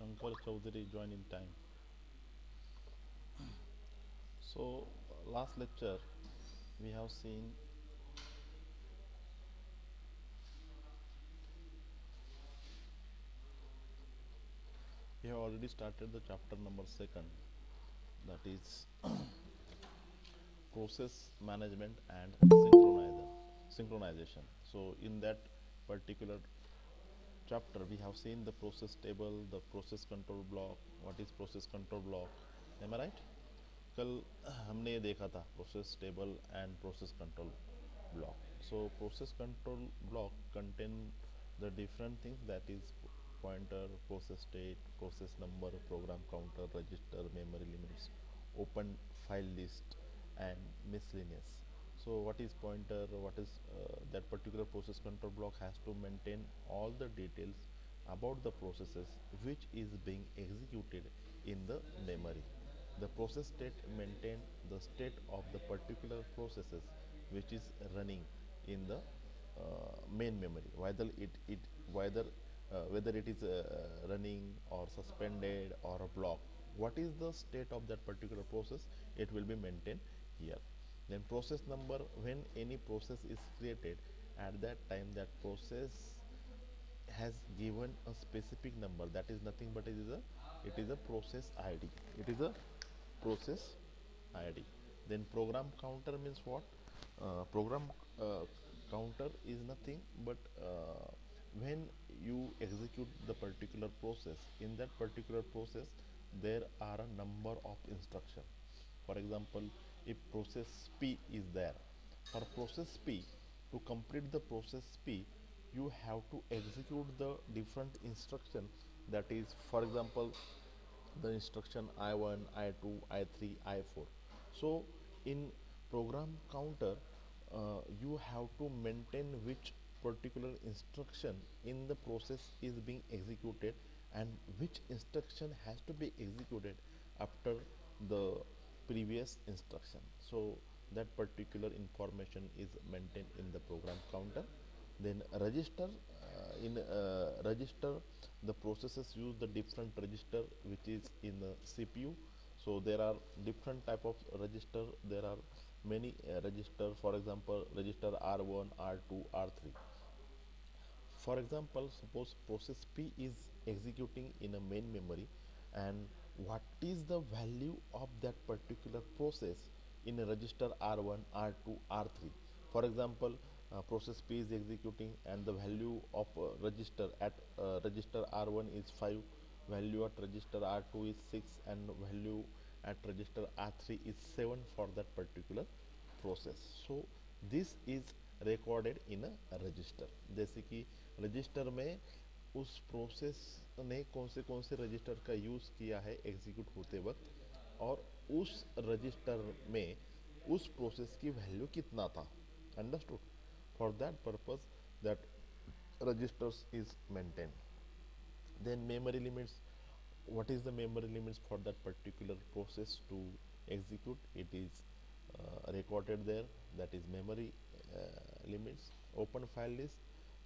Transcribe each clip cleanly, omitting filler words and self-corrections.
Shankar Chaudhary joined in time. So, last lecture we have seen we have already started the chapter number second, that is process management and synchronization. So, in that particular chapter, we have seen the process table, the process control block. What is process control block? Am I right? कल हमने ये देखा था process table and process control block. So process control block contain the different things, that is pointer, process state, process number, program counter, register, memory limits, open file list, and miscellaneous. So what is pointer? What is that particular process control block has to maintain all the details about the processes which is being executed in the memory. The process state maintain the state of the particular processes which is running in the main memory, whether it is running or suspended or blocked. What is the state of that particular process? It will be maintained here. Then process number, when any process is created, at that time that process has given a specific number, that is nothing but it is a process id, it is a process id. Then program counter means what? Program uh, counter is nothing but when you execute the particular process, in that particular process there are a number of instruction. For example, if process p is there, for process p, to complete the process p, you have to execute the different instruction. That is, for example, the instruction I1, I2, I3, I4. So in program counter, you have to maintain which particular instruction in the process is being executed and which instruction has to be executed after the previous instruction. So that particular information is maintained in the program counter. Then register, in register, the processes use the different register which is in the CPU. So there are different type of register, there are many register. For example, register R1, R2, R3. For example, suppose process P is executing in a main memory, and what is the value of that particular process in a register R1, R2, R3. For example, process P is executing and the value of register at register R1 is 5, value at register R2 is 6, and value at register R3 is 7 for that particular process. So this is recorded in a register. जैसे कि register में उस process ने कौन से register का use किया है एग्जीक्यूट होते वक्त, और उस रजिस्टर में उस प्रोसेस की वैल्यू कितना था. Understood. For that purpose that registers is maintained. Then memory limits. What is the memory limits for that particular process to execute? It is recorded there, that is memory limits. Open file list.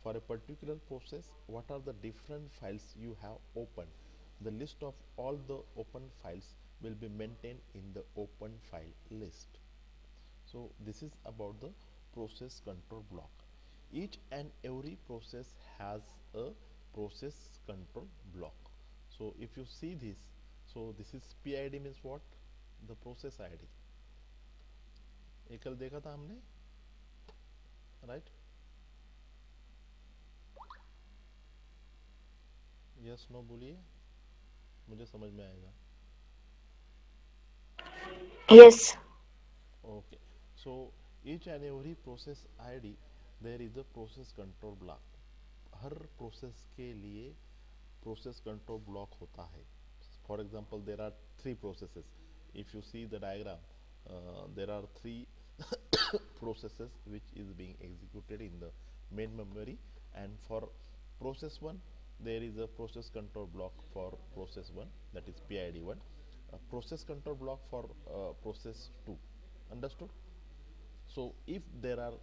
For a particular process, what are the different files you have opened? The list of all the open files will be maintained in the open file list. So this is about the process control block. Each and every process has a process control block. So if you see this, so this is PID means what? The process ID. ये कल देखा था हमने, right? Yes no बोलिए, मुझे समझ में आएगा. Yes. Okay. So each and every process ID, there is a process control block. हर प्रोसेस के लिए प्रोसेस कंट्रोल ब्लॉक होता है. For example there are three processes. If you see the diagram, there are three processes which is being executed in the main memory, and for process 1 there is a process control block for process 1, that is PID1, a process control block for process 2. Understood? So if there are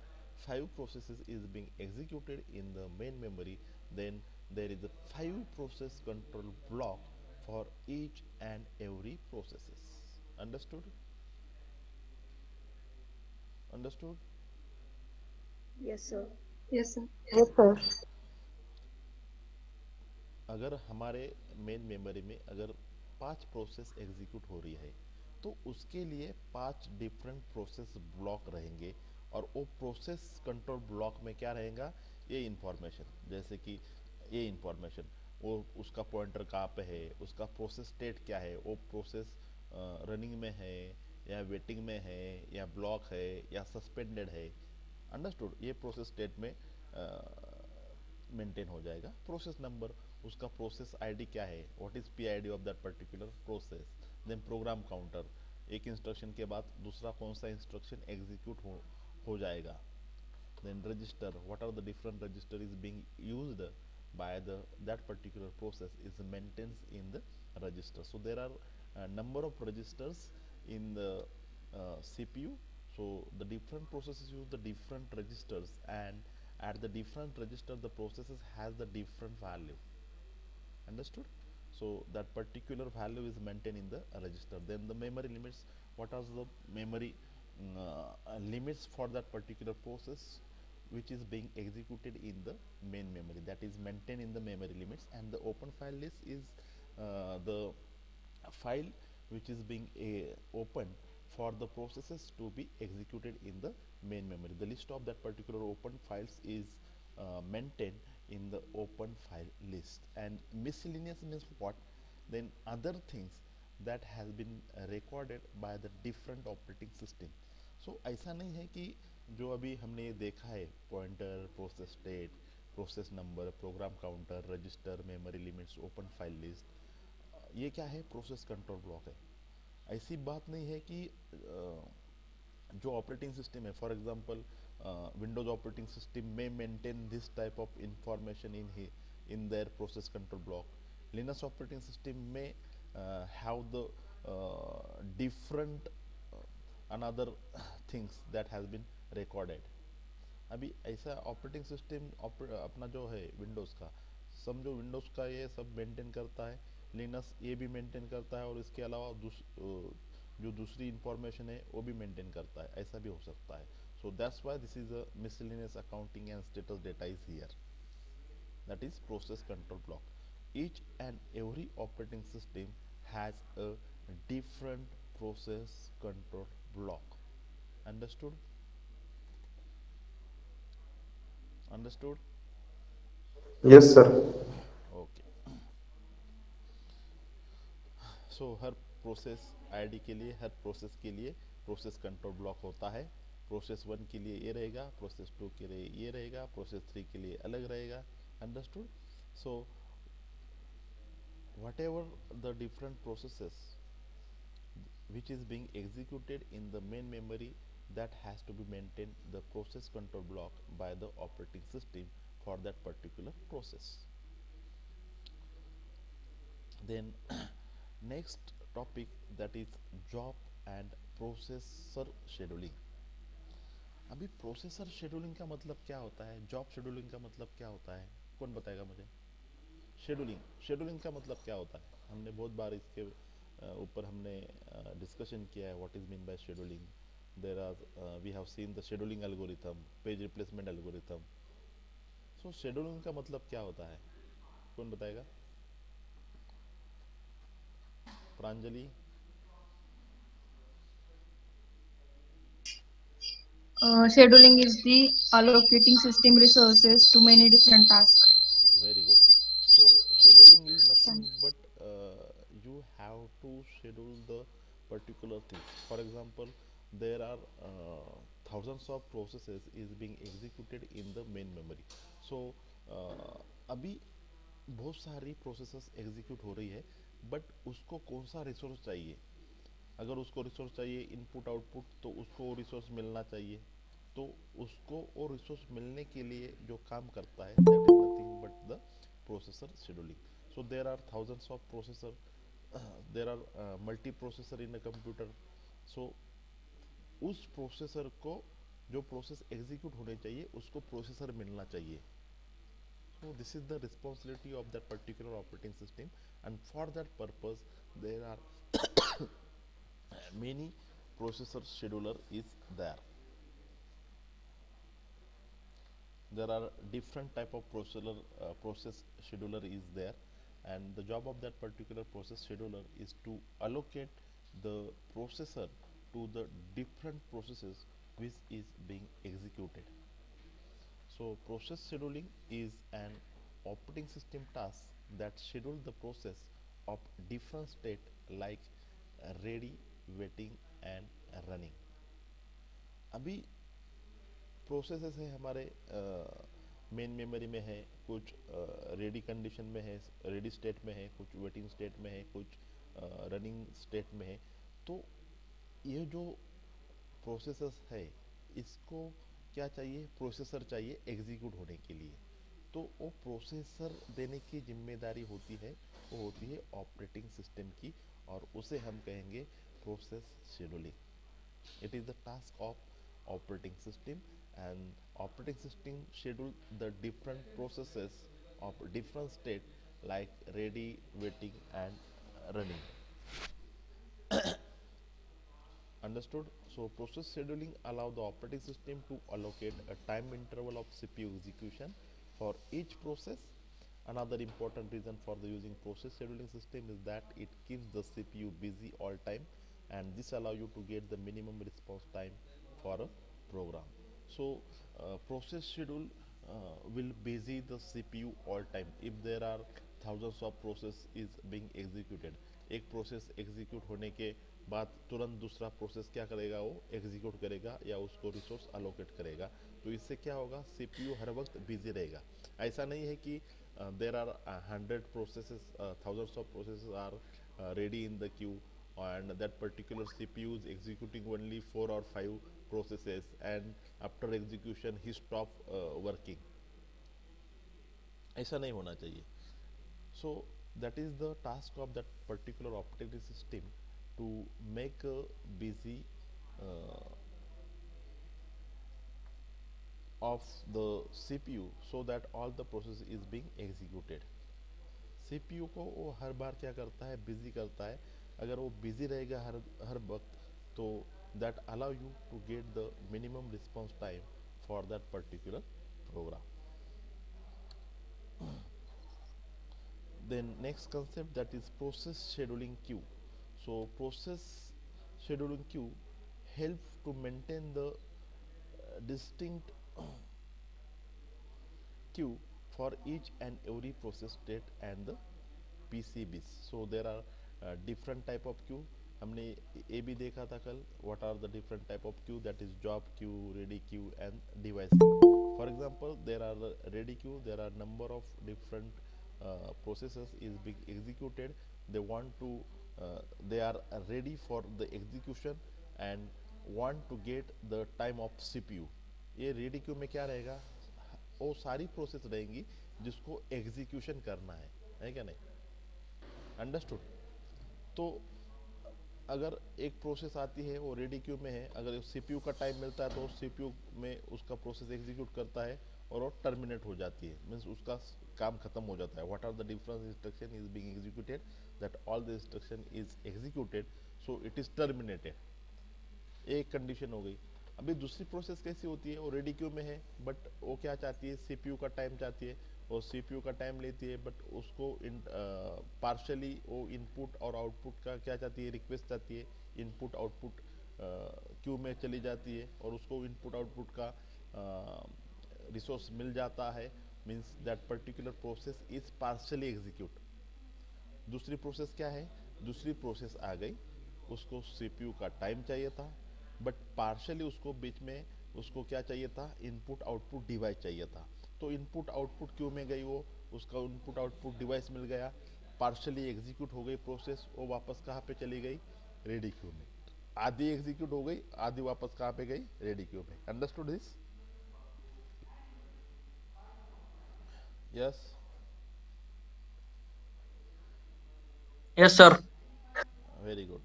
five processes is being executed in the main memory, then there is a five process control block for each and every processes. Understood? Understood? Yes, sir. Yes, sir. Yes, sir. अगर हमारे main memory में अगर 5 process execute हो रही है तो उसके लिए 5 डिफरेंट प्रोसेस ब्लॉक रहेंगे और वो प्रोसेस कंट्रोल ब्लॉक में क्या रहेगा, ये इंफॉर्मेशन, जैसे कि ये इंफॉर्मेशन वो उसका पॉइंटर कहाँ पे है, उसका प्रोसेस स्टेट क्या है, वो प्रोसेस रनिंग में है या वेटिंग में है या ब्लॉक है या सस्पेंडेड है। अंडरस्टूड? ये प्रोसेस स्टेट में मेंटेन हो जाएगा। प्रोसेस नंबर, उसका प्रोसेस आईडी क्या है, what is PID of that particular process. Then program counter, एक इंस्ट्रक्शन के बाद दूसरा कौन सा इंस्ट्रक्शन एग्जीक्यूट हो जाएगा। Then register, what are the different register is being used by the that particular process is maintained in the register. So there are a number of registers in the CPU. So the different processes use the different registers, and at the different register the processes has the different value. Understood? So that particular value is maintained in the register. Then the memory limits, what are the memory limits for that particular process which is being executed in the main memory, that is maintained in the memory limits. And the open file list is the file which is being opened for the processes to be executed in the main memory. The list of that particular open files is maintained in the open file list. And miscellaneous means what? Then other things that has been recorded by the different operating system. So ऐसा नहीं है कि जो अभी हमने देखा है, pointer, process state, process number, program counter, register, memory limits, open file list, ये क्या है, प्रोसेस कंट्रोल ब्लॉक है। ऐसी बात नहीं है कि जो ऑपरेटिंग सिस्टम है, for example Windows operating system में maintain this type of information in their process control block. Linux operating system में have the different another things that has been recorded. अभी ऐसा ऑपरेटिंग सिस्टम अपना जो है Windows का, समझो विंडोज़ का ये सब मेंटेन करता है, लिनक्स ये भी मेंटेन करता है, और इसके अलावा जो दूसरी इंफॉर्मेशन है वो भी मेंटेन करता है, ऐसा भी हो सकता है। So that's why this is a miscellaneous accounting and status data is here, that is process control block. Each and every operating system has a different process control block. Understood? Understood? Yes, sir. Okay. So her process ID के लिए, हर process के लिए process control block होता है। Process 1 के लिए ये रहेगा, प्रोसेस 2 के लिए ये रहेगा, प्रोसेस 3 के लिए अलग रहेगा। Understood? So what ever the different processes which is being executed in the main memory, that has to be maintained the process control block by the operating system for that particular process. Then next topic, that is job and processor scheduling. अभी processor scheduling का मतलब क्या होता है, job scheduling का मतलब क्या होता है, कौन बताएगा मुझे। शेड्यूलिंग, शेड्यूलिंग का मतलब क्या होता है, हमने बहुत बार इसके ऊपर हमने डिस्कशन किया है, what is mean by scheduling. There are we have seen the scheduling algorithm, page replacement algorithm. So scheduling का मतलब क्या होता है, कौन बताएगा। Pranjali. Scheduling is the allocating system resources to many different tasks. Very good. So scheduling is nothing but you have to schedule the particular things. For example, there are thousands of processes is being executed in the main memory. So अभी बहुत सारी processes execute हो रही है, but उसको कौन सा resource चाहिए। अगर उसको रिसोर्स चाहिए इनपुट आउटपुट, तो उसको वो रिसोर्स मिलना चाहिए। तो उसको वो रिसोर्स मिलने के लिए जो काम करता है, that is nothing but the processor scheduling. So there are thousands of processor, there are multi processor in a computer. So उस प्रोसेसर को जो प्रोसेस एग्जीक्यूट होने चाहिए उसको प्रोसेसर मिलना चाहिए। So this is the responsibility of that particular operating system and for that purpose there are many processor scheduler is there. There are different type of process scheduler is there, and the job of that particular process scheduler is to allocate the processor to the different processes which is being executed. So process scheduling is an operating system task that schedule the process of different state like ready, waiting and running. अभी processes है हमारे main memory में है, कुछ ready condition में है, ready state में है, कुछ वेटिंग स्टेट में है, कुछ रनिंग स्टेट में है। तो ये जो प्रोसेसर्स है इसको क्या चाहिए, प्रोसेसर चाहिए एग्जीक्यूट होने के लिए। तो वो प्रोसेसर देने की जिम्मेदारी होती है, वो होती है ऑपरेटिंग सिस्टम की, और उसे हम कहेंगे process scheduling. It is the task of operating system, and operating system schedule the different processes of different state like ready, waiting and running. Understood? So process scheduling allow the operating system to allocate a time interval of CPU execution for each process. Another important reason for the using process scheduling system is that it keeps the CPU busy all time, and this allow you to get the minimum response time for a program. So process schedule will busy the CPU all time. If there are thousands of process is being executed, एक process execute होने के बाद तुरंत दूसरा process क्या करेगा, वो execute करेगा या उसको रिसोर्स अलोकेट करेगा। तो इससे क्या होगा, सीपीयू हर वक्त बिजी रहेगा। ऐसा नहीं है कि there are 100 processes, thousands of processes are ready in the queue, and that particular CPU is executing only 4 or 5 processes, and after execution he stop working. ऐसा नहीं होना चाहिए। So that is the task of that particular operating system, to make a busy of the CPU so that all the process is being executed. CPU को वो हर बार क्या करता है, busy करता है। अगर वो बिजी रहेगा हर वक्त, तो that allow you to get the minimum response time for that particular program. Then next concept, that is process scheduling queue. So process scheduling queue helps to maintain the distinct queue for each and every process state and the PCBs. So there are different type of queue. हमने ये भी देखा था कल, what are the different type of queue, that is job queue, ready queue and device queue. For example, there are the ready queue, there are number of different processes is being executed. They want to they are ready for the execution and want to get the time of CPU. ये ready queue में क्या रहेगा, वो सारी process रहेंगी जिसको execution करना है क्या नहीं? अंडरस्टूड? तो अगर एक प्रोसेस आती है वो रेडी क्यू में है, अगर सीपीयू का टाइम मिलता है तो सीपीयू में उसका प्रोसेस एग्जीक्यूट करता है और वो टर्मिनेट हो जाती है, मीन्स उसका काम खत्म हो जाता है। What are the different instruction is being executed, that all the instruction is executed, so it is terminated. एक कंडीशन हो गई। अभी दूसरी प्रोसेस कैसी होती है, वो रेडी क्यू में है बट वो क्या चाहती है, सीपीयू का टाइम चाहती है, और सीपीयू का टाइम लेती है, बट उसको पार्शली वो इनपुट और आउटपुट का क्या चाहती है, रिक्वेस्ट चाहती है। इनपुट आउटपुट क्यू में चली जाती है और उसको इनपुट आउटपुट का रिसोर्स मिल जाता है, means that particular process is partially execute. दूसरी प्रोसेस क्या है, दूसरी प्रोसेस आ गई, उसको सीपीयू का टाइम चाहिए था बट पार्शली उसको बीच में उसको क्या चाहिए था, इनपुट आउटपुट डिवाइस चाहिए था। तो इनपुट आउटपुट क्यू में गई, वो उसका इनपुट आउटपुट डिवाइस मिल गया, पार्शली एग्जीक्यूट हो गई प्रोसेस, वो वापस कहाँ पे चली गई, रेडी क्यू में। आधी एग्जीक्यूट हो गई, आधी वापस कहाँ पे गई, रेडी क्यू में। Understood this? Yes, Yes, sir. Very good.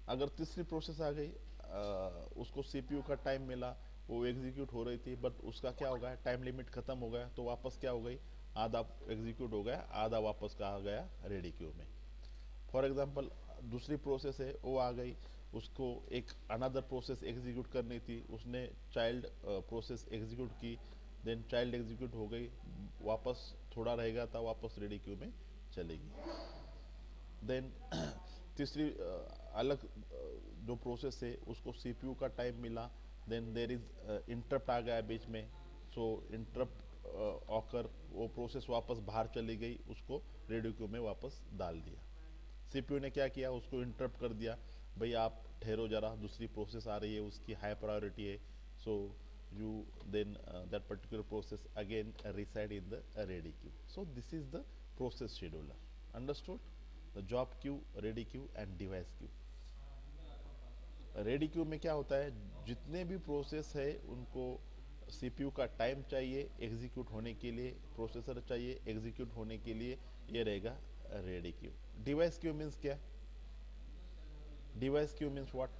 अगर तीसरी प्रोसेस आ गई, उसको सीपीयू का टाइम मिला, वो एग्जीक्यूट हो रही थी बट उसका क्या हो गया, टाइम लिमिट खत्म हो गया, तो वापस क्या हो गई, आधा एग्जीक्यूट हो गया, आधा वापस कहाँ गया, रेडी क्यू में। फॉर एग्जांपल दूसरी प्रोसेस है, वो आ गई, उसको एक अनदर प्रोसेस एग्जीक्यूट करनी थी, उसने चाइल्ड प्रोसेस एग्जीक्यूट की, देन चाइल्ड एग्जीक्यूट हो गई, वापस थोड़ा रहेगा था, वापस रेडी क्यू में चलेगी। देन तीसरी अलग जो प्रोसेस है उसको सीपीयू का टाइम मिला, देन देर इज इंटरप्ट आ गया बीच में, सो इंटरप्ट ऑकर वो प्रोसेस वापस बाहर चली गई, उसको रेडियो क्यू में वापस डाल दिया। सीपीयू ने क्या किया, उसको इंटरप्ट कर दिया, भाई आप ठहरो जरा, दूसरी प्रोसेस आ रही है, उसकी हाई प्रायोरिटी है, सो you then that particular process again reside in the ready queue. So this is the process scheduler. Understood? The job queue, ready queue and device queue. Ready queue में क्या होता है, जितने भी प्रोसेस है उनको CPU का टाइम चाहिए एग्जीक्यूट होने के लिए, प्रोसेसर चाहिए एग्जीक्यूट होने के लिए, ये रहेगा ready queue. Device Q means क्या, डिवाइस क्यू मीन्स व्हाट,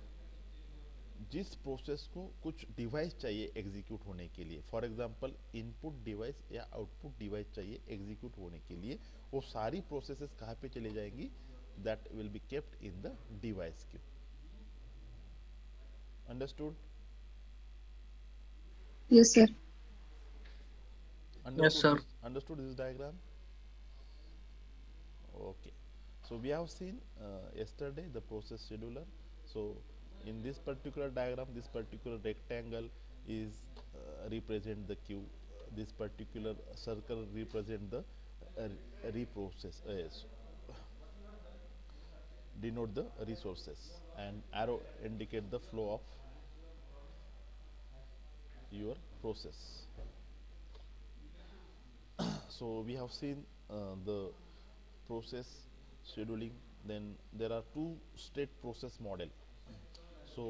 जिस प्रोसेस को कुछ डिवाइस चाहिए एग्जीक्यूट होने के लिए, फॉर एग्जांपल इनपुट डिवाइस या आउटपुट डिवाइस चाहिए एग्जीक्यूट होने के लिए, वो सारी प्रोसेसेस कहाँ पे चले जाएंगी, that will be kept in the device Q. Understood? Yes, sir. Yes, sir. Understood this diagram? Okay. So we have seen yesterday the process scheduler. So in this particular diagram, this particular rectangle is represent the queue. This particular circle represent the reprocess. Denote the resources, and arrow indicate the flow of your process. So we have seen the process scheduling. Then there are two state process model. So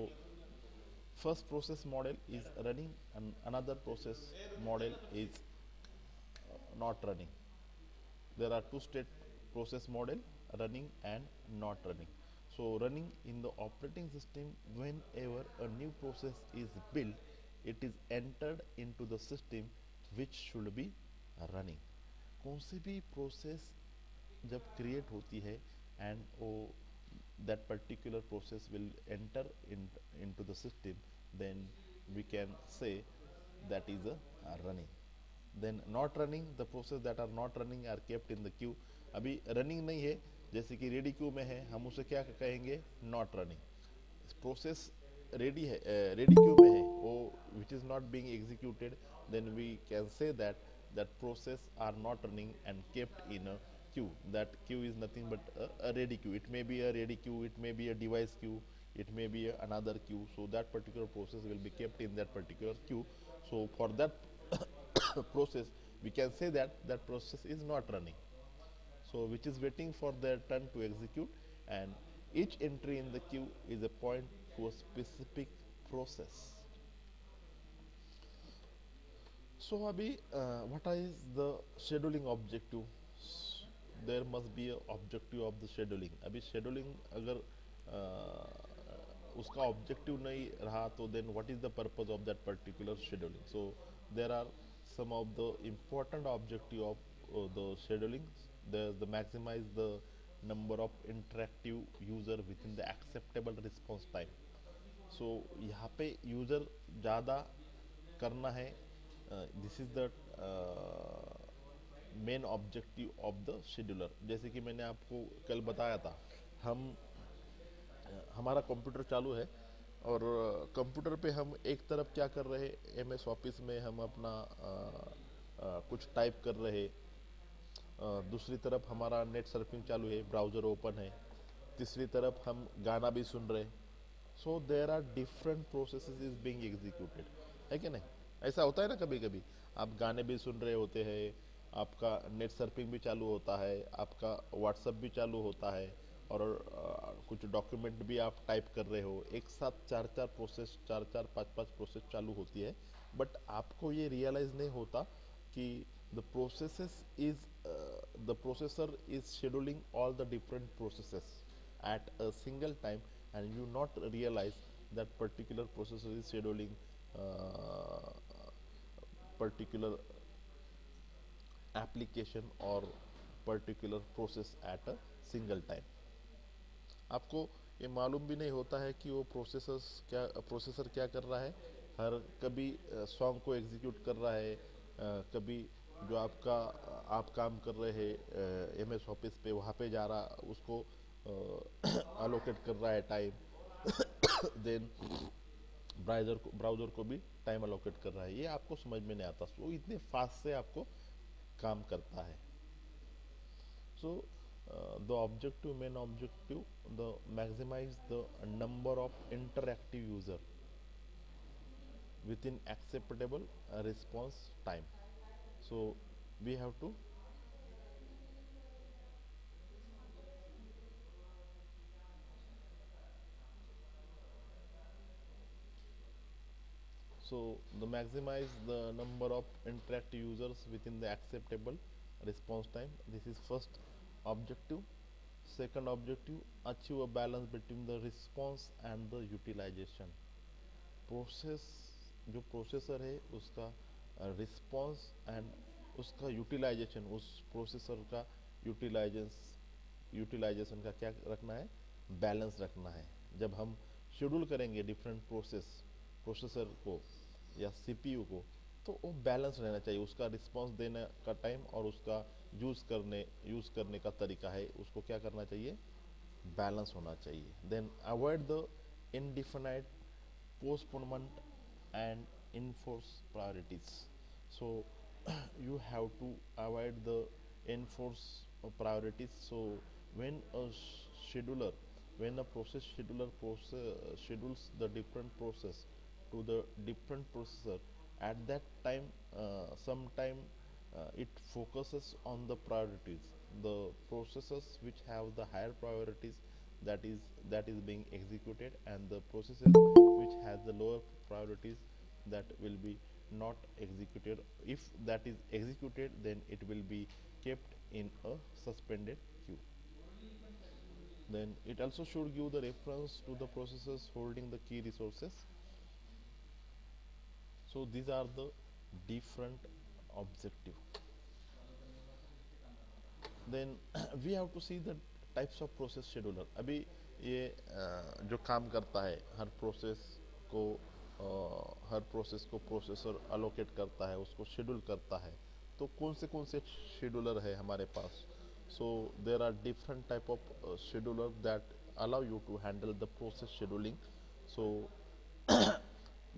first process model is running and another process model is not running. There are two state process model, running and not running. So running in the operating system, whenever a new process is built, it is entered into the system which should be running. कौन सी भी process जब create होती है and वो that particular process will enter into the system, then we can say that is a running. Then not running, the process that are not running are kept in the queue. अभी running नहीं है, जैसे कि ready queue में है, हम उसे क्या कहेंगे, नॉट रनिंग। प्रोसेस रेडी है, रेडी क्यू में है, वो which is not being executed, then we can say that that process are not running and kept in a queue. That queue is nothing but a ready queue. It may be a ready queue, it may be a device queue, it may be another queue. So that particular process will be kept in that particular queue. So for that process we can say that that process is not running, so which is waiting for their turn to execute, and each entry in the queue is a point to a specific process. So Abhi, what is the scheduling objective? There must be a objective of the scheduling. अभी scheduling अगर उसका objective नहीं रहा तो then what is the purpose of that particular scheduling? So there are some of the important objective of the scheduling. There's the maximize the number of interactive user within the acceptable response time. So यहाँ पे user ज़्यादा करना है, this is the main objective of the scheduler. जैसे कि मैंने आपको कल बताया था, हम हमारा कंप्यूटर चालू है और कंप्यूटर पे हम एक तरफ क्या कर रहे, एमएस ऑफिस में हम अपना कुछ टाइप कर रहे, दूसरी तरफ हमारा नेट सर्फिंग चालू है, ब्राउज़र ओपन है, तीसरी तरफ हम गाना भी सुन रहे। So there are different processes is being executed, है कि नहीं? ऐसा होता है ना, कभी कभी आप गाने भी सुन रहे होते हैं, आपका नेट सर्फिंग भी चालू होता है, आपका व्हाट्सअप भी चालू होता है, और कुछ डॉक्यूमेंट भी आप टाइप कर रहे हो, एक साथ चार चार प्रोसेस, चार चार पाँच पाँच प्रोसेस चालू होती है, बट आपको ये रियलाइज नहीं होता कि the processes is the processor is scheduling all the different processes at a single time, and you not realize that particular processor is scheduling particular application or particular process at a single time. आपको ये मालूम भी नहीं होता है कि वो processor क्या कर रहा है। हर कभी सॉन्ग को एग्जीक्यूट कर रहा है, कभी जो आप काम कर रहे हैं एम एस ऑफिस पे, वहाँ पे जा रहा उसको अलोकेट कर रहा है टाइम देन ब्राउज़र को भी टाइम अलोकेट कर रहा है। ये आपको समझ में नहीं आता, वो इतने फास्ट से आपको काम करता है। So the objective, main objective, the maximize the number of interactive user within acceptable response time. So we have to the maximize the number of interactive users within the acceptable response time. This is first objective. Second objective, achieve a balance between the response and the utilization. Process जो processor है उसका response and उसका utilisation, उस processor का utilisation का क्या रखना है, बैलेंस रखना है। जब हम शेड्यूल करेंगे डिफरेंट प्रोसेसर को या सीपीयू को, तो वो बैलेंस रहना चाहिए। उसका रिस्पांस देने का टाइम और उसका यूज़ करने का तरीका है, उसको क्या करना चाहिए, बैलेंस होना चाहिए। Then avoid the indefinite postponement and enforce priorities. So you have to avoid the enforce priorities. So when a scheduler, when a process scheduler schedules the different process to the different processor, at that time sometime it focuses on the priorities, the processes which have the higher priorities, that is being executed, and the processes which has the lower priorities, that will be not executed. If that is executed, then it will be kept in a suspended queue. Then it also should give the reference to the processes holding the key resources. So these are the different objective. Then we have to see the types of process scheduler. अभी ये जो काम करता है, हर process को processor allocate करता है, उसको शेड्यूल करता है। तो कौन से शेड्यूलर है हमारे पास? So there are different type of scheduler that allow you to handle the process scheduling. So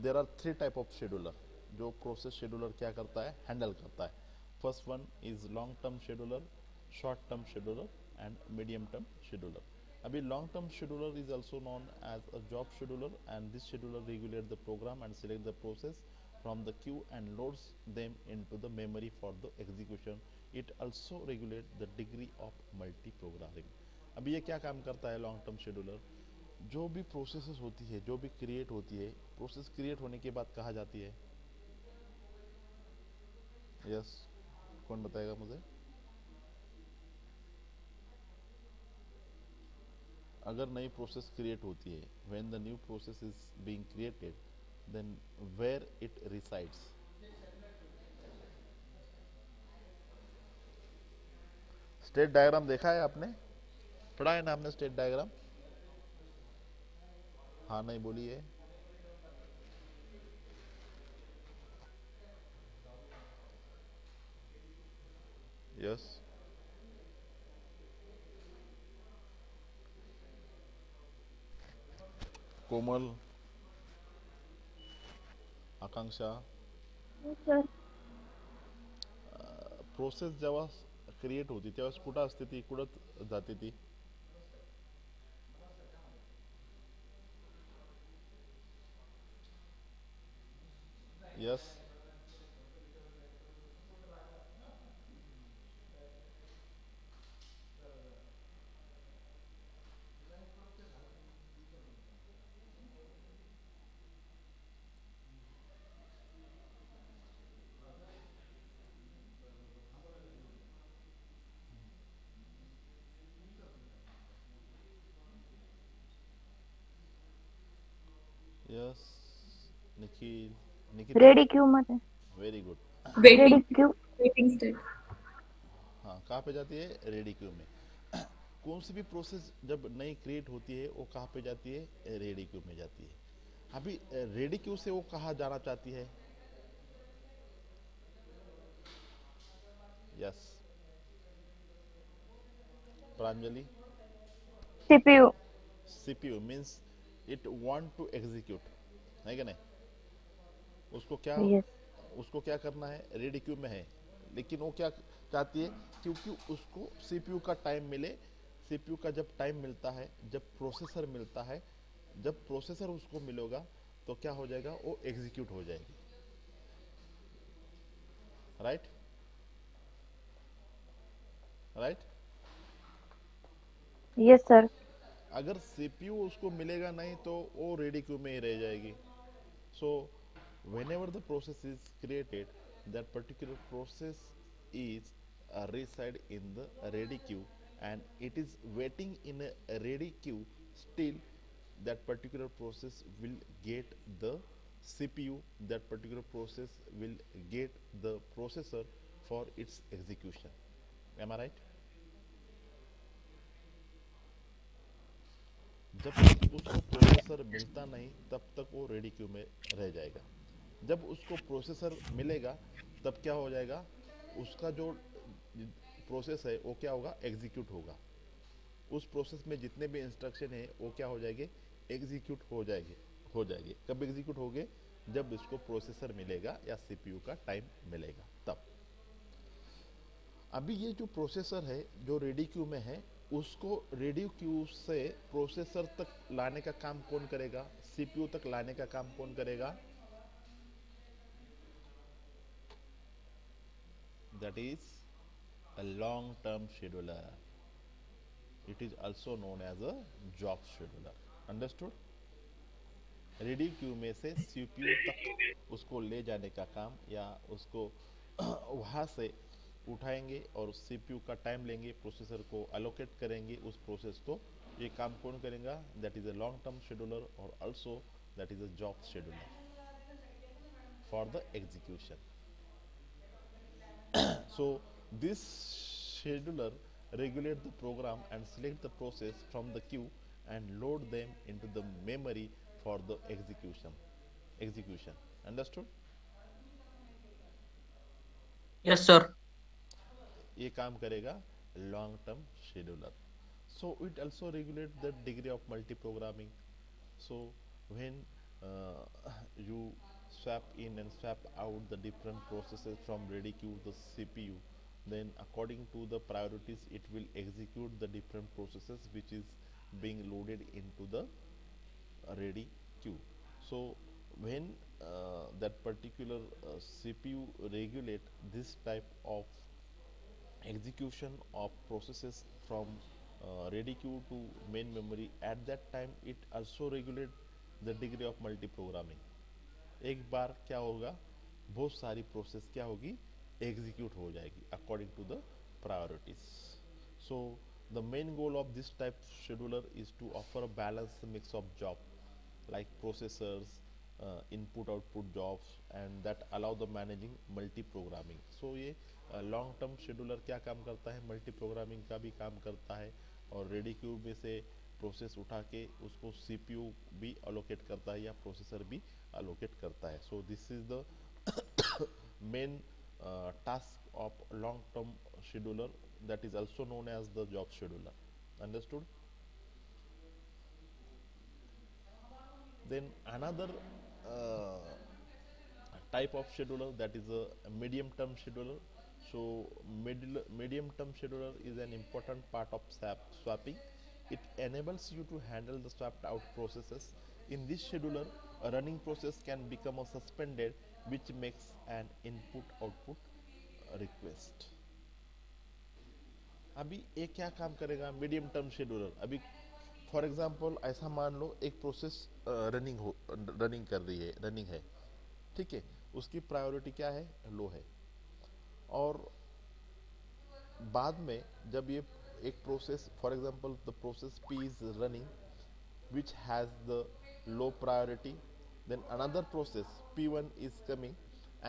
there are three type of scheduler जो प्रोसेस शेड्यूलर क्या करता है, हैंडल करता है। First one is long term scheduler, short term scheduler and medium term scheduler. अभी long term scheduler is also known as a job scheduler, and this scheduler regulate the program and select the process from the queue and loads them into the memory for the execution. It also regulate the degree of multi-programming. अभी ये क्या काम करता है long term scheduler? जो भी processes होती है, जो भी क्रिएट होती है, प्रोसेस क्रिएट होने के बाद कहाँ जाती है? यस, कौन बताएगा मुझे? अगर नई प्रोसेस क्रिएट होती है, when the new process is being created, then where it resides? State diagram देखा है आपने? पढ़ा है ना आपने स्टेट डायग्राम? हाँ नहीं बोलिए। Yes, Komal, Akanksha, Yes, sir. Process जेव्हा क्रिएट होती तेव्हा कुठं असते ती, कुठं जाते ती? Yes, yes, Nikhil, Nikita, Ready queue मध्ये. Very good. Ready Waiting, queue. waiting state. हाँ, कहाँ पे जाती है? रेडी क्यू में। कौन सी भी प्रोसेस जब नई क्रिएट होती है वो कहाँ पे जाती है? रेडी क्यू में जाती है। अभी रेडी क्यू से वो कहाँ जाना चाहती है? Yes, Pranjali. CPU. CPU means it want to execute, है क्या नहीं? उसको क्या Yes. उसको क्या करना है? रेडी क्यू में है, लेकिन वो क्या चाहती है? क्योंकि उसको सीपीयू का टाइम मिले। सीपीयू का जब टाइम मिलता है, जब प्रोसेसर मिलता है, जब प्रोसेसर उसको मिलेगा तो क्या हो जाएगा? वो एग्जीक्यूट हो जाएगी। Right, right. Yes, sir. अगर सीपीयू उसको मिलेगा नहीं तो वो रेडी क्यू में ही रह जाएगी। So, whenever the process is created, that particular process is reside in the ready queue, and it is waiting in a ready queue. Still, that particular process will get the CPU. That particular process will get the processor for its execution. Am I right? जब तक उसको processor मिलता नहीं तब तक वो ready queue में रह जाएगा। जब उसको प्रोसेसर मिलेगा तब क्या हो जाएगा? उसका जो प्रोसेस है वो क्या होगा? एग्जीक्यूट होगा। उस प्रोसेस में जितने भी इंस्ट्रक्शन है वो क्या हो जाएंगे? एग्जीक्यूट हो जाएंगे। कब एग्जीक्यूट होंगे? जब इसको प्रोसेसर मिलेगा या सीपीयू का टाइम मिलेगा तब। अभी ये जो प्रोसेसर है जो रेडी क्यू में है, उसको रेडी क्यू से प्रोसेसर तक लाने का काम कौन करेगा? सीपीयू तक लाने का काम कौन करेगा? That is a long term scheduler. It is also known as a job scheduler. Understood? Ready queue में से सीपीयू तक उसको ले जाने का काम, या उसको वहाँ से उठाएंगे और सीपीयू का टाइम लेंगे, प्रोसेसर को अलोकेट करेंगे उस प्रोसेस को। ये काम कौन करेगा? That is a long term scheduler, और also that is a job scheduler for the execution. So this scheduler regulate the program and select the process from the queue and load them into the memory for the execution. Understood? Yes, sir. ये काम करेगा long term scheduler. So it also regulate the degree of multi-programming. So when you swap in and swap out the different processes from ready queue the CPU, then according to the priorities it will execute the different processes which is being loaded into the ready queue. So when that particular CPU regulate this type of execution of processes from ready queue to main memory, at that time it also regulate the degree of multi-programming. एक बार क्या होगा? बहुत सारी process क्या होगी? Execute हो जाएगी according to the priorities. So the main goal of this type scheduler is to offer a balance mix of job like processors, input output jobs, and that allow the managing multi programming. So ये long term scheduler क्या काम करता है? Multi programming का भी काम करता है, और रेडी क्यू में से प्रोसेस उठा के उसको सीपीयू भी अलोकेट करता है या प्रोसेसर भी अलोकेट करता है. So this is the main task of long term scheduler, that is also known as the job scheduler. Understood? Then another uh, type of scheduler, that is a medium term scheduler. So medium term scheduler is an important part of swapping. It enables you to handle the swapped out processes. In this scheduler, a running process can become a suspended, which makes an input output request. अभी ये क्या काम करेगा? Medium term scheduler. अभी for example ऐसा मान लो एक process running कर रही है, रनिंग है, ठीक है, उसकी प्रायोरिटी क्या है? लो है. और बाद में जब ये एक process, for example the process P is running which has the low priority, then another process p1 is coming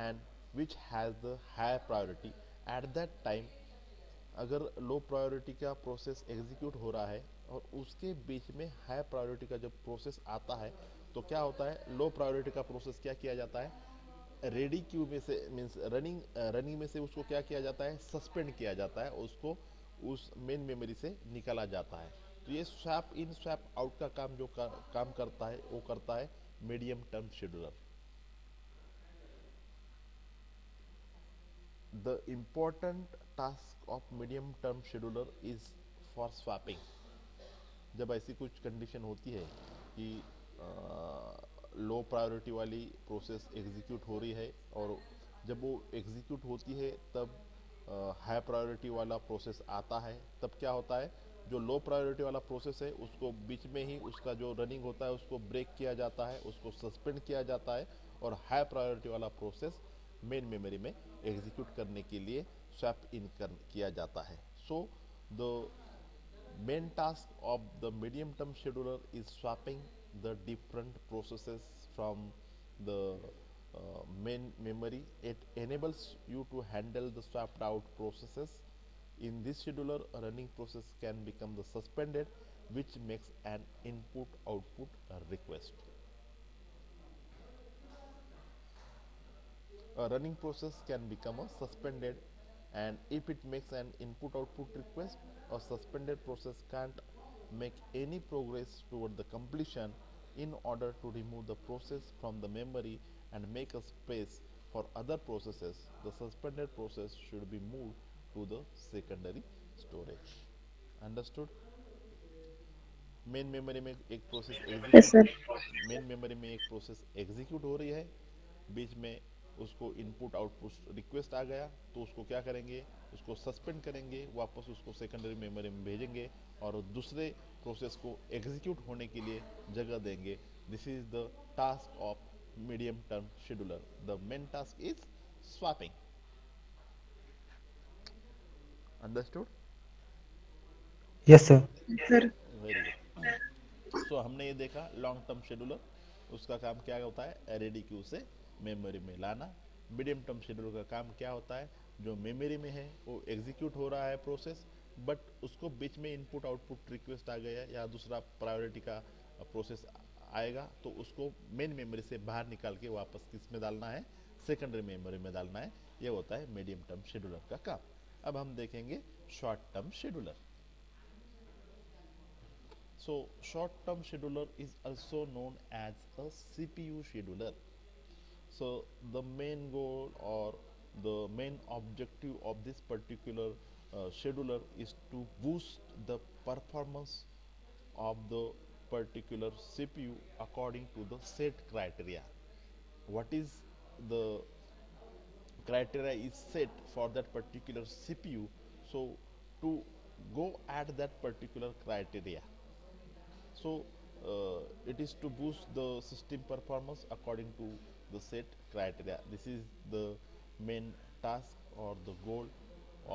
and which has the higher priority. At that time अगर लो प्रायोरिटी का प्रोसेस एग्जीक्यूट हो रहा है और उसके बीच में high priority का जब प्रोसेस आता है तो क्या होता है, लो प्रायोरिटी का प्रोसेस क्या किया जाता है, रेडी क्यू में से मीन्स रनिंग में से उसको क्या किया जाता है, सस्पेंड किया जाता है, उसको उस मेन मेमोरी से निकाला जाता है। तो ये स्वैप इन स्वैप आउट का काम काम करता है वो करता है medium term scheduler. The important task of medium term scheduler is for swapping। जब ऐसी कुछ कंडीशन होती है कि लो प्रायोरिटी वाली प्रोसेस एग्जीक्यूट हो रही है और जब वो एग्जीक्यूट होती है तब हाई प्रायोरिटी वाला प्रोसेस आता है, तब क्या होता है, जो लो प्रायोरिटी वाला प्रोसेस है उसको बीच में ही उसका जो रनिंग होता है उसको ब्रेक किया जाता है, उसको सस्पेंड किया जाता है और हाई प्रायोरिटी वाला प्रोसेस मेन मेमोरी में एग्जीक्यूट करने के लिए स्वैप इन किया जाता है। So the main task of the medium term scheduler is swapping the different processes from the main memory. It enables you to handle the swapped out processes. In this scheduler, a running process can become the suspended, which makes an input output request. A running process can become a suspended, and if it makes an input output request, a suspended process can't make any progress toward the completion. In order to remove the process from the memory and make a space for other processes, the suspended process should be moved to the secondary storage. Understood? Main memory में एक process Yes, execute sir. Main memory में एक process execute हो रही है, बीच में उसको input output request आ गया तो उसको क्या करेंगे, उसको सस्पेंड करेंगे, वापस उसको सेकेंडरी मेमोरी में भेजेंगे और दूसरे प्रोसेस को एग्जीक्यूट होने के लिए जगह देंगे। This is the task of medium term scheduler. The main task is swapping. Understood? Yes, sir. Sir. Very good. So हमने ये देखा लॉन्ग टर्म शेड्यूलर, उसका काम क्या होता है, रेडी क्यू से मेमोरी में लाना। मीडियम टर्म शेड्यूलर का काम क्या होता है, जो मेमोरी में है वो एग्जीक्यूट हो रहा है प्रोसेस, बट उसको बीच में इनपुट आउटपुट रिक्वेस्ट आ गया या दूसरा प्रायोरिटी का प्रोसेस आएगा तो उसको मेन मेमोरी से बाहर निकाल के वापस किस में डालना है, सेकेंडरी मेमोरी में डालना है। ये होता है मीडियम टर्म शेड्यूलर का काम। अब हम देखेंगे short term scheduler. So short-term scheduler is also known as a CPU scheduler. So the main goal or the main objective of this particular scheduler is to boost the performance of the particular CPU according to the set criteria. What is the criteria is set for that particular CPU? So to go at that particular criteria, so it is to boost the system performance according to the set criteria. This is the main task or the goal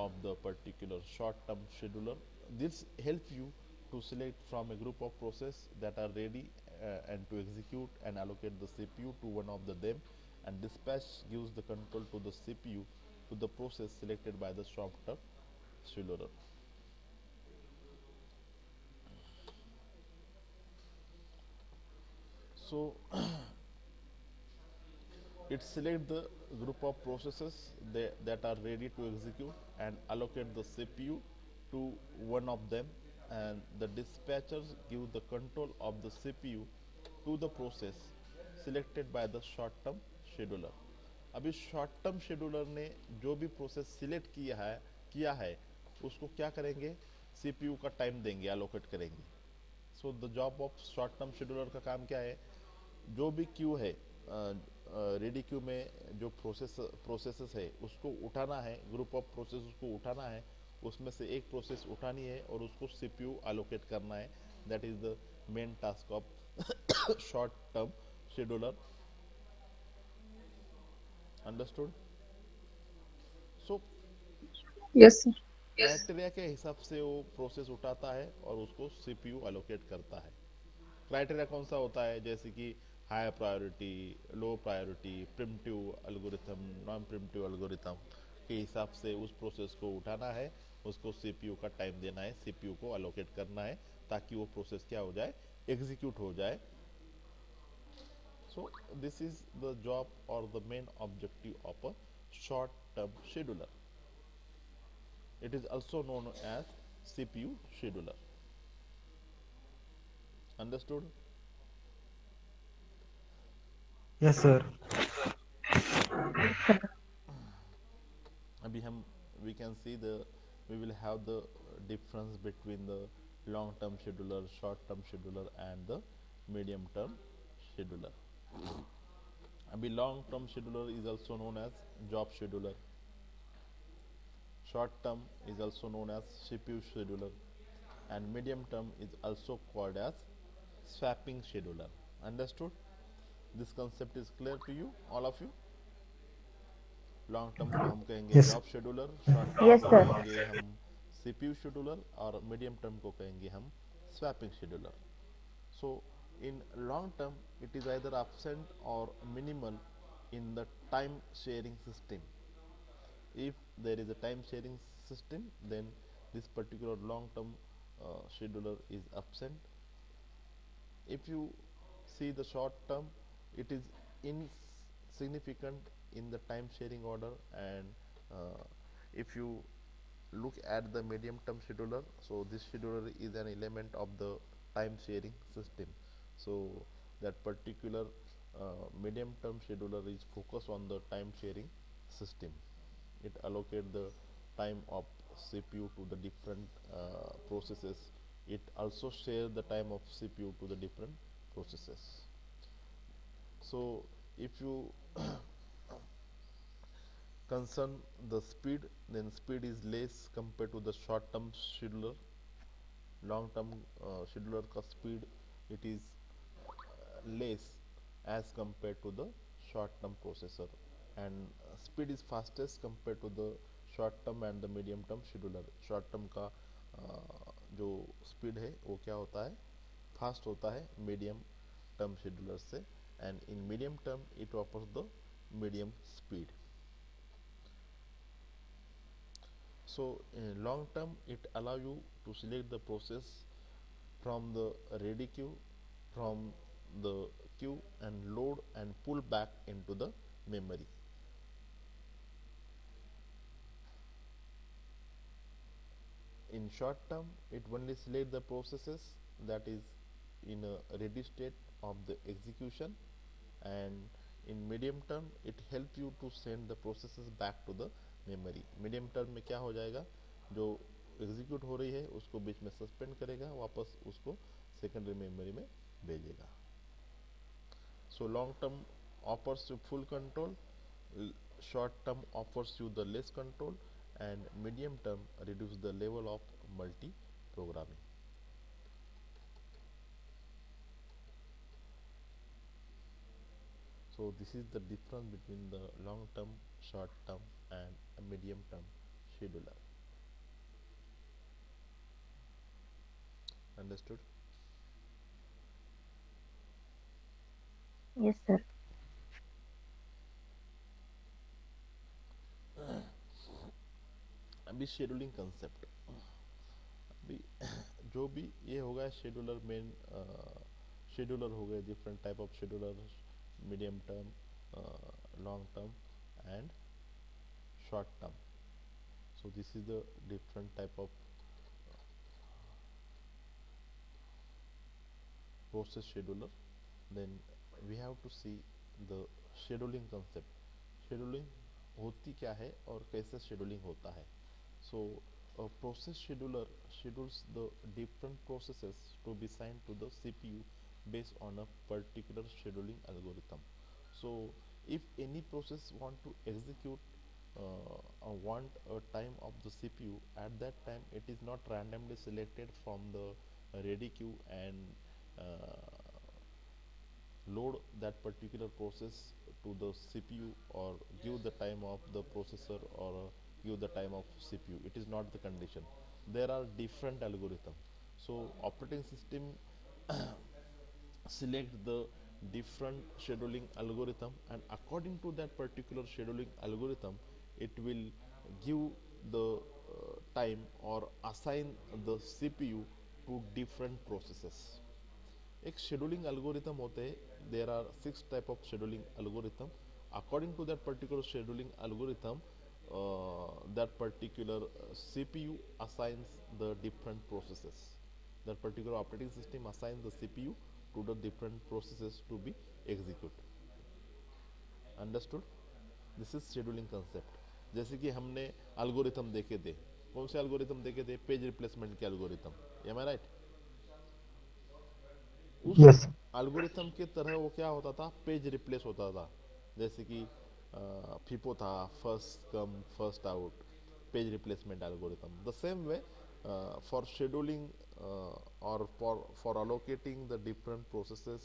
of the particular short-term scheduler. This helps you to select from a group of processes that are ready and to execute and allocate the CPU to one of them, and dispatch gives the control to the CPU to the process selected by the short-term scheduler. So it selects the group of processes that are ready to execute and allocate the CPU to one of them, and the dispatchers give the control of the CPU to the process selected by the short term scheduler। अभी short term scheduler ने जो भी process select किया है उसको क्या करेंगे, CPU का टाइम देंगे, एलोकेट करेंगे। So the job of short term scheduler का काम क्या है, जो भी क्यू है रेडी क्यू में जो प्रोसेसेस है उसको उठाना है, ग्रुप ऑफ प्रोसेस को उठाना है, उसमें से एक प्रोसेस उठानी है और उसको सीपीयू एलोकेट करना है। That is the main task of short term scheduler. Understood? So Yes, sir. Criteria के हिसाब से वो प्रोसेस उठाता है और उसको सीपीयू एलोकेट करता है। क्राइटेरिया कौन सा होता है, जैसे कि high priority, low priority, primitive algorithm, non preemptive algorithm, के हिसाब से उस प्रोसेस को उठाना है, उसको सीपीयू का टाइम देना है, सीपीयू को अलोकेट करना है ताकि वो प्रोसेस क्या हो जाए, एग्जीक्यूट हो जाए. So this is the job or the main objective of a short term scheduler. It is also known as CPU scheduler. Understood? Yes, sir. अभी हम we can see the we will have the difference between the long term scheduler, short term scheduler and the medium term scheduler. अभी long term scheduler is also known as job scheduler. Short term is also known as CPU scheduler, and medium term is also called as swapping scheduler. Understood? This concept is clear to you, all of you? Long term को हम कहेंगे Yes. Job scheduler, short term Yes, को sir. कहेंगे हम CPU scheduler और medium term को कहेंगे हम swapping scheduler. So in long term it is either absent or minimal in the time sharing system. If there is a time sharing system, then this particular long term scheduler is absent. If you see the short term, it is insignificant in the time sharing order, and if you look at the medium term scheduler, so this scheduler is an element of the time sharing system. So that particular medium term scheduler is focused on the time sharing system. It allocates the time of CPU to the different processes. It also shares the time of CPU to the different processes. So if you concern the speed, then speed is less compared to the short term scheduler. Long term scheduler का speed it is less as compared to the short term processor, and speed is fastest compared to the short term and the medium term scheduler. Short term का जो speed है वो क्या होता है, fast होता है medium term scheduler से, and in medium term it offers the medium speed. So in long term it allow you to select the process from the ready queue, from the queue, and load and pull back into the memory. In short term it only select the processes that is in a ready state of the execution, and in medium term it help you to send the processes back to the memory. Medium term में क्या हो जाएगा, जो execute हो रही है उसको बीच में सस्पेंड करेगा, वापस उसको सेकेंडरी मेमोरी में भेजेगा. So long term offers you full control, short term offers you the less control, and medium term reduce the level of multi programming. So this is the difference between the long term, short term and a medium term scheduler. Understood? Yes, sir. अभी scheduling concept, अभी जो भी ये होगा scheduler main scheduler हो गए, different type of scheduler, medium term, long term and short term. So this is the different type of process scheduler. Then we have to see the scheduling concept. Scheduling होती क्या है और कैसे scheduling होता है. So a process scheduler schedules the different processes to be assigned to the CPU based on a particular scheduling algorithm. So if any process want to execute or want a time of the CPU, at that time it is not randomly selected from the ready queue and load that particular process to the CPU or give the time of the processor or give the time of CPU. It is not the condition. There are different algorithms. So operating system select the different scheduling algorithm, and according to that particular scheduling algorithm it will give the time or assign the CPU to different processes. एक scheduling algorithm होते हैं. There are 6 type of scheduling algorithm. According to that particular scheduling algorithm, that particular CPU assigns the different processes. That particular operating system assigns the CPU to the different processes to be executed. Understood. This is scheduling concept. जैसे कि हमने algorithm देखे थे. कौन से algorithm देखे थे? Page replacement के एल्गोरिथम. एम आई राइट? उस Yes. एल्गोरिथम की तरह वो क्या होता था? पेज रिप्लेस होता था. जैसे कि फीपो था, first come first out, page replacement algorithm. The same way for scheduling or for allocating the different processes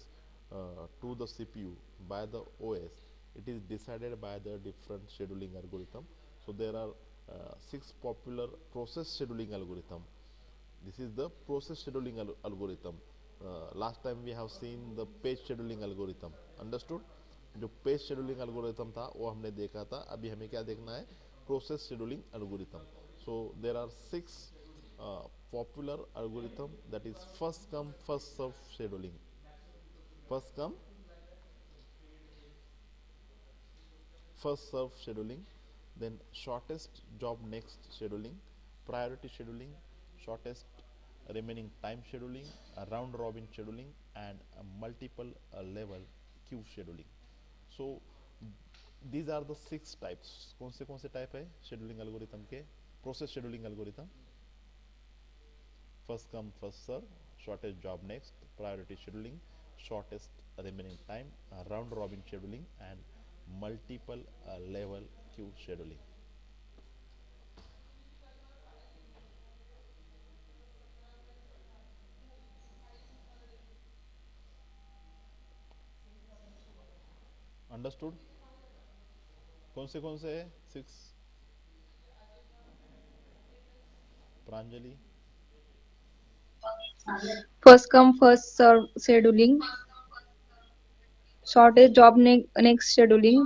to the CPU by the OS, it is decided by the different scheduling algorithm. So there are 6 popular process scheduling algorithm. This is the process scheduling algorithm. Last time we have seen the page scheduling algorithm. Understood? जो page scheduling algorithm था वो हमने देखा था. अभी हमें क्या देखना है? Process scheduling algorithm. So there are 6 popular algorithm, that is first come first serve scheduling. First come first serve scheduling, then shortest job next scheduling, priority scheduling, shortest remaining time scheduling, round robin scheduling, and multiple level queue scheduling. So these are the 6 types. कौन से type है scheduling algorithm के? Process scheduling algorithm. First come first serve, shortest job next, priority scheduling, shortest remaining time, round robin scheduling, and multiple level queue scheduling. Understood? कौन से है 6? Pranjali. First come, first serve scheduling, shortest job next scheduling,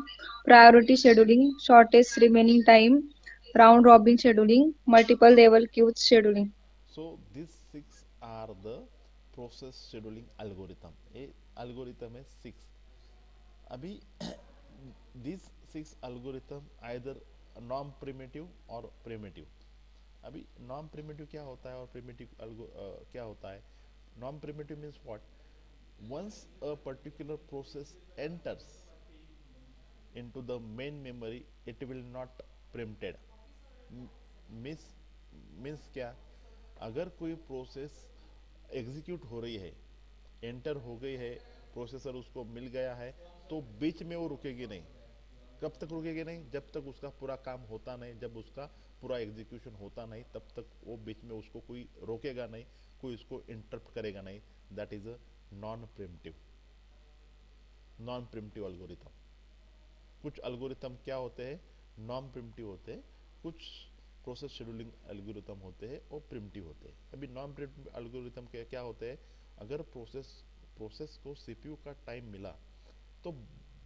priority scheduling, shortest remaining time, round robin scheduling, multiple level queue scheduling. So these 6 are the process scheduling algorithm. ये algorithm है 6. अभी these 6 algorithm either non primitive or primitive. अभी non primitive क्या होता है और primitive क्या होता है? Non primitive means what? once a particular process enters into the main memory, it will not preempted. Means means क्या? अगर कोई प्रोसेस एग्जीक्यूट हो रही है, एंटर हो गई है, प्रोसेसर उसको मिल गया है, तो बीच में वो रुकेगी नहीं. कब तक रुकेगी नहीं? जब तक उसका पूरा काम होता नहीं, जब उसका पूरा एग्जीक्यूशन होता नहीं, तब तक वो बीच में उसको कोई रोकेगा नहीं, कोई उसको इंटरप्ट करेगा नहीं. That is a non preemptive algorithm. कुछ एल्गोरिथम क्या होते हैं? नॉन प्रिमिटिव होते हैं. कुछ प्रोसेस शेड्यूलिंग एल्गोरिथम होते हैं वो प्रिमिटिव होते हैं. अभी नॉन प्रिमिटिव एल्गोरिथम के क्या होते हैं? अगर प्रोसेस को सीपीयू का टाइम मिला तो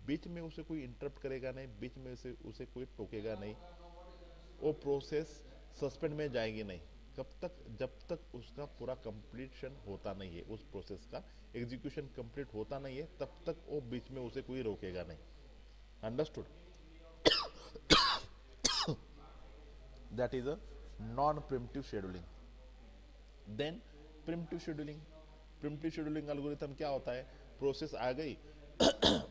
बीच में उसे कोई इंटरप्ट करेगा नहीं, बीच में उसे कोई टोकेगा नहीं, वो प्रोसेस सस्पेंड में जाएगी नहीं. कब तक? जब तक उसका पूरा कंप्लीशन होता नहीं है, उस प्रोसेस का एग्जीक्यूशन कंप्लीट होता नहीं है, तब तक वो बीच में उसे कोई रोकेगा नहीं. Understood? That is a non primitive scheduling. Then primitive scheduling algorithm क्या होता है? प्रोसेस आ गई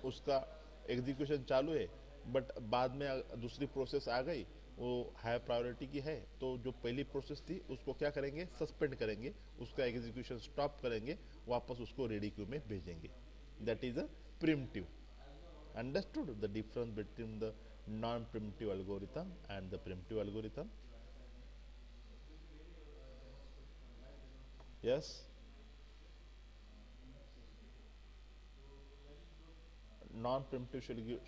उसका एग्जीक्यूशन चालू है, बट बाद में दूसरी प्रोसेस आ गई, वो हाई प्रायोरिटी की है, तो जो पहली प्रोसेस थी उसको क्या करेंगे? सस्पेंड करेंगे, उसका एग्जीक्यूशन स्टॉप करेंगे, वापस उसको रेडी क्यू में भेजेंगे. That is a preemptive. Understood the difference between the non preemptive algorithm and the preemptive algorithm? Yes. Non primitive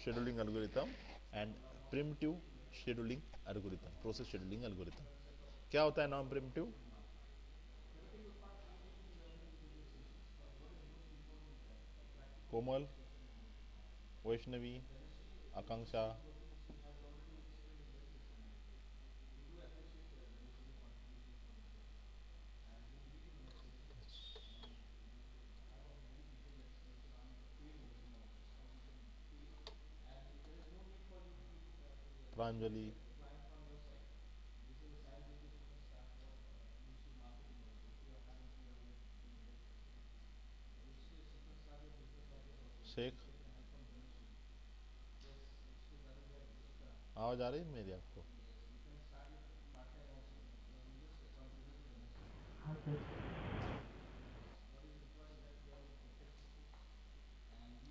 scheduling algorithm and preemptive scheduling algorithm, process scheduling algorithm. क्या होता है non preemptive? Komal, Vaishnavi, Akanksha. Pranjali, Shaikh, आवाज आ रही है मेरी आपको?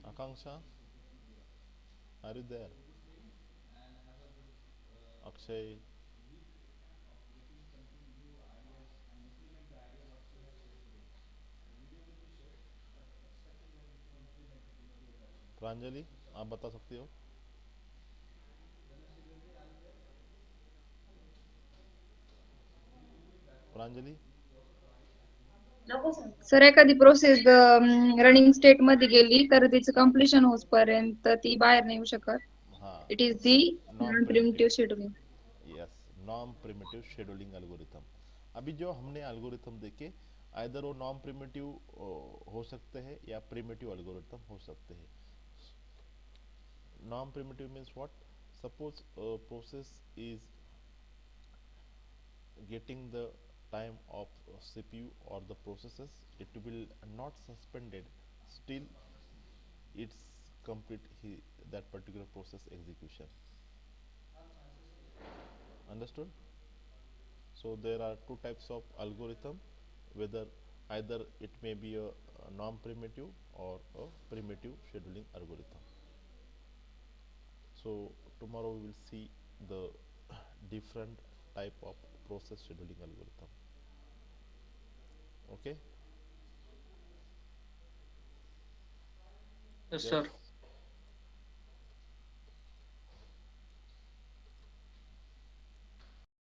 Akanksha, are you there? Akshay, Pranjali, आप बता सकती हो? प्रांजलि, सर एखादी प्रोसेस रनिंग स्टेट मध्ये गेली तर तिचं कम्प्लिशन होईपर्यंत ती बाहेर नाही येऊ शकत. हाँ, it is the non non primitive, primitive scheduling. Yes, non primitive scheduling algorithm. अभी जो हमने एल्गोरिथम देखे, आइदर वो नॉन प्रिमिटिव हो सकते हैं या प्रिमिटिव एल्गोरिथम हो सकते हैं. Non primitive means what? Suppose process is getting the time of CPU or the processes, it will not suspended, still it's complete that particular process execution. Understood? So there are two types of algorithm, whether either it may be a non-primitive or a primitive scheduling algorithm. So tomorrow we will see the different type of process scheduling algorithm. Okay? Yes, Yes. sir.